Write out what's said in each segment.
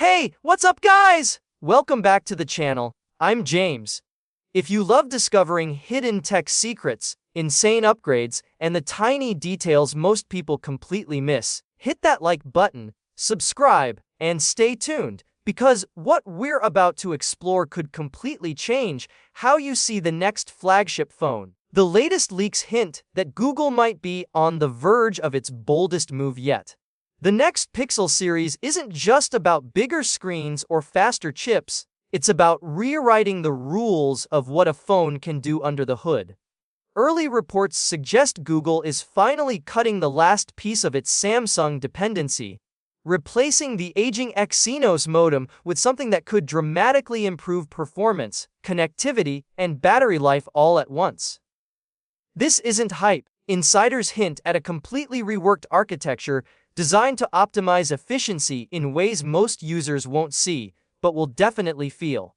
Hey, what's up guys? Welcome back to the channel. I'm James. If you love discovering hidden tech secrets, insane upgrades, and the tiny details most people completely miss, hit that like button, subscribe, and stay tuned, because what we're about to explore could completely change how you see the next flagship phone. The latest leaks hint that Google might be on the verge of its boldest move yet. The next Pixel series isn't just about bigger screens or faster chips, it's about rewriting the rules of what a phone can do under the hood. Early reports suggest Google is finally cutting the last piece of its Samsung dependency, replacing the aging Exynos modem with something that could dramatically improve performance, connectivity, and battery life all at once. This isn't hype. Insiders hint at a completely reworked architecture designed to optimize efficiency in ways most users won't see, but will definitely feel.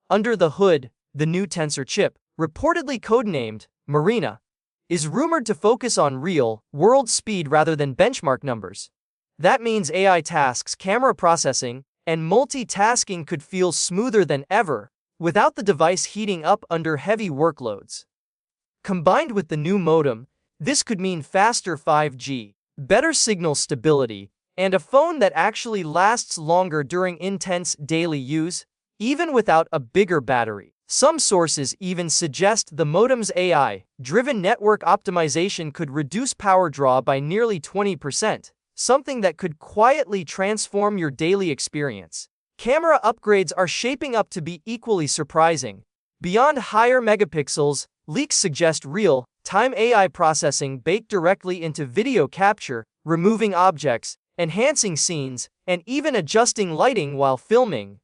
Under the hood, the new Tensor chip, reportedly codenamed Marina, is rumored to focus on real-world speed rather than benchmark numbers. That means AI tasks, camera processing, and multitasking could feel smoother than ever, without the device heating up under heavy workloads. Combined with the new modem, this could mean faster 5G, better signal stability, and a phone that actually lasts longer during intense daily use, even without a bigger battery. Some sources even suggest the modem's AI-driven network optimization could reduce power draw by nearly 20%, something that could quietly transform your daily experience. Camera upgrades are shaping up to be equally surprising. Beyond higher megapixels, leaks suggest real-time AI processing baked directly into video capture, removing objects, enhancing scenes, and even adjusting lighting while filming.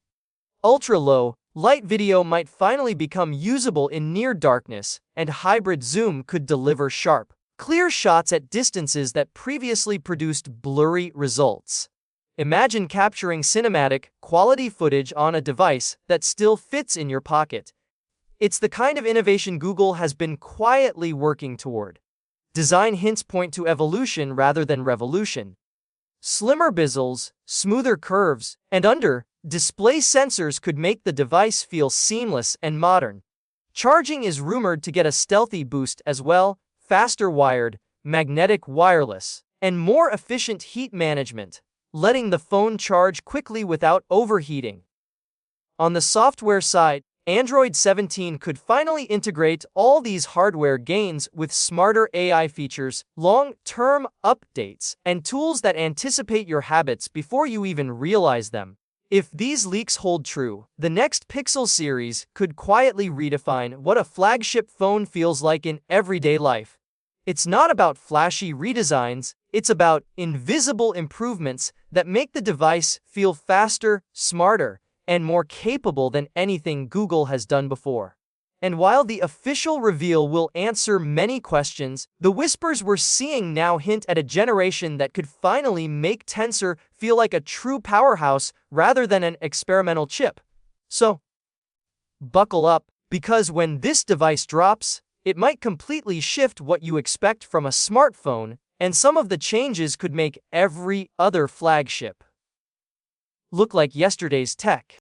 Ultra-low light video might finally become usable in near darkness, and hybrid zoom could deliver sharp, clear shots at distances that previously produced blurry results. Imagine capturing cinematic, quality footage on a device that still fits in your pocket. It's the kind of innovation Google has been quietly working toward. Design hints point to evolution rather than revolution. Slimmer bezels, smoother curves, and under-display sensors could make the device feel seamless and modern. Charging is rumored to get a stealthy boost as well, faster wired, magnetic wireless, and more efficient heat management, letting the phone charge quickly without overheating. On the software side, Android 17 could finally integrate all these hardware gains with smarter AI features, long-term updates, and tools that anticipate your habits before you even realize them. If these leaks hold true, the next Pixel series could quietly redefine what a flagship phone feels like in everyday life. It's not about flashy redesigns, it's about invisible improvements that make the device feel faster, smarter, and more capable than anything Google has done before. And while the official reveal will answer many questions, the whispers we're seeing now hint at a generation that could finally make Tensor feel like a true powerhouse rather than an experimental chip. So, buckle up, because when this device drops, it might completely shift what you expect from a smartphone, and some of the changes could make every other flagship look like yesterday's tech.